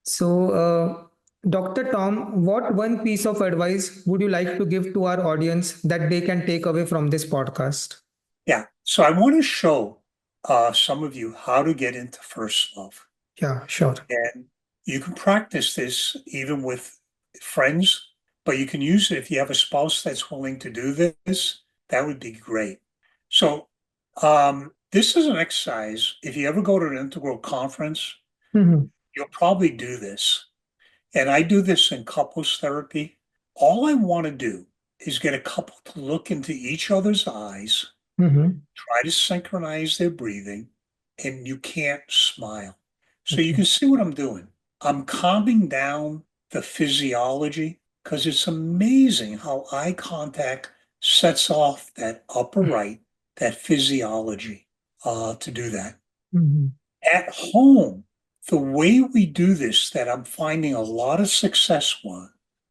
So, Dr. Tom, what one piece of advice would you like to give to our audience that they can take away from this podcast? Yeah. So I want to show some of you how to get into first love. Yeah, sure. And you can practice this even with friends, but you can use it if you have a spouse that's willing to do this. That would be great. So this is an exercise. If you ever go to an integral conference, Mhm, you'll probably do this. And I do this in couples therapy. All I want to do is get a couple to look into each other's eyes, mhm. try to synchronize their breathing, and you can't smile. So you Okay. can see what I'm doing. I'm calming down the physiology because it's amazing how eye contact sets off that upper right, that physiology to do that. Mhm, At home, the way we do this that I'm finding a lot of success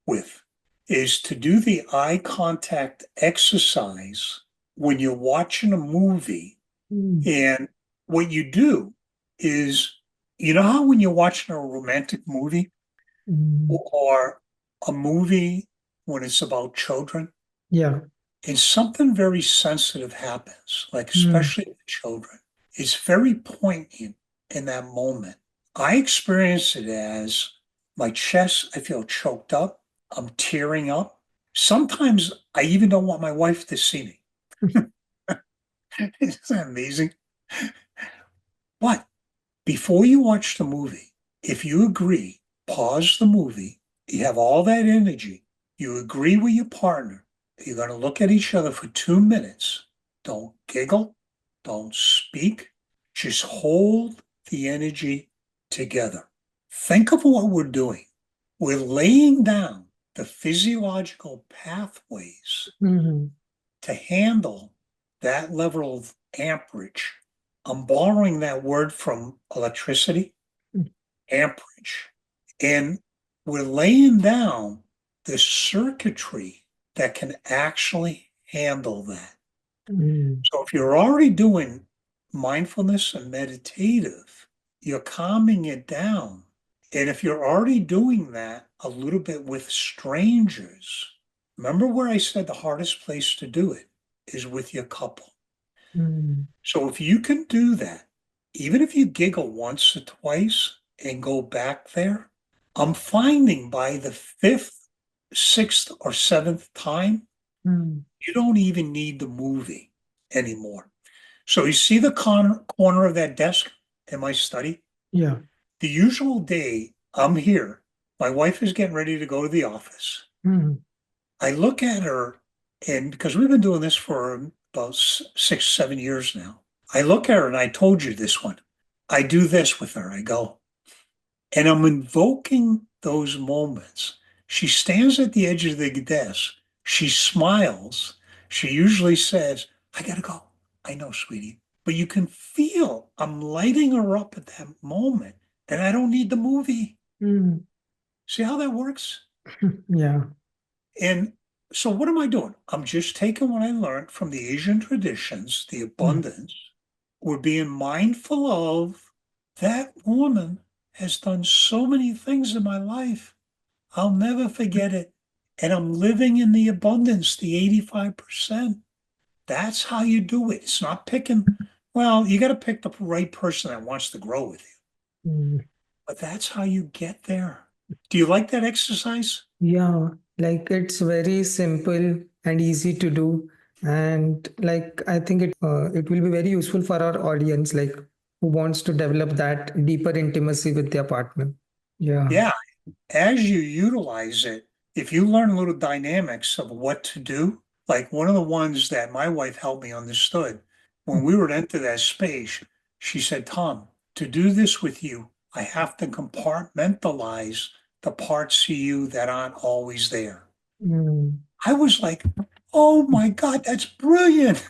with is to do the eye contact exercise when you're watching a movie. mhm, And what you do is, you know how when you're watching a romantic movie mhm. or a movie when it's about children, Yeah. and something very sensitive happens, like Mhm, especially with children, it's very poignant in that moment. I experience it as my chest, I feel choked up, I'm tearing up. Sometimes I even don't want my wife to see me. Isn't that amazing? But before you watch the movie, if you agree, pause the movie, you have all that energy, you agree with your partner, you're going to look at each other for 2 minutes. Don't giggle, don't speak, just hold the energy together. Think of what we're doing. We're laying down the physiological pathways mhm. to handle that level of amperage. I'm borrowing that word from electricity, amperage. And we're laying down the circuitry that can actually handle that. Mhm, So if you're already doing mindfulness and meditative, you're calming it down. And if you're already doing that a little bit with strangers, remember where I said the hardest place to do it is with your couple. mhm. So if you can do that, even if you giggle once or twice and go back there, I'm finding by the fifth, sixth, or seventh time, Mhm. you don't even need the movie anymore. So you see the corner of that desk in my study? Yeah. The usual day I'm here, my wife is getting ready to go to the office. Mhm, I look at her, and because we've been doing this for about 6, 7 years now, I look at her and I told you this one. I do this with her. I go, and I'm invoking those moments. She stands at the edge of the desk. She smiles. She usually says, I gotta go. I know, sweetie. But you can feel I'm lighting her up at that moment, and I don't need the movie. mhm. See how that works? Yeah. And so, what am I doing? I'm just taking what I learned from the Asian traditions, the Mhm, abundance. We're being mindful of that woman has done so many things in my life. I'll never forget it. And I'm living in the abundance, the 85%. That's how you do it. It's not picking, well, you got to pick the right person that wants to grow with you. mhm. But that's how you get there. Do you like that exercise? Yeah, like it's very simple and easy to do. And like I think it will be very useful for our audience, like who wants to develop that deeper intimacy with their partner. Yeah. Yeah. As you utilize it, if you learn little dynamics of what to do, like one of the ones that my wife helped me understood, when we were to enter that space, she said, Tom, to do this with you, I have to compartmentalize the parts of you that aren't always there. Mm. I was like, oh my God, that's brilliant.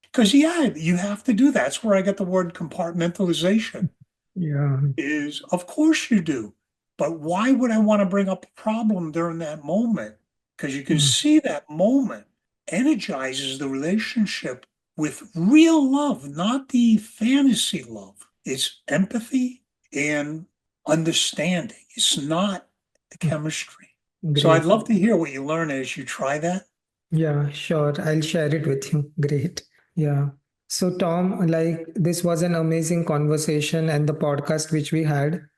Because yeah, you have to do that. That's where I got the word compartmentalization. Yeah. Is of course you do. But why would I want to bring up a problem during that moment? Because you can Mm. see that moment energizes the relationship with real love, not the fantasy love. It's empathy and understanding. It's not the chemistry. So Great. I'd love to hear what you learn as you try that. Yeah, sure. I'll share it with you. Great. Yeah. So, Tom, like this was an amazing conversation and the podcast which we had.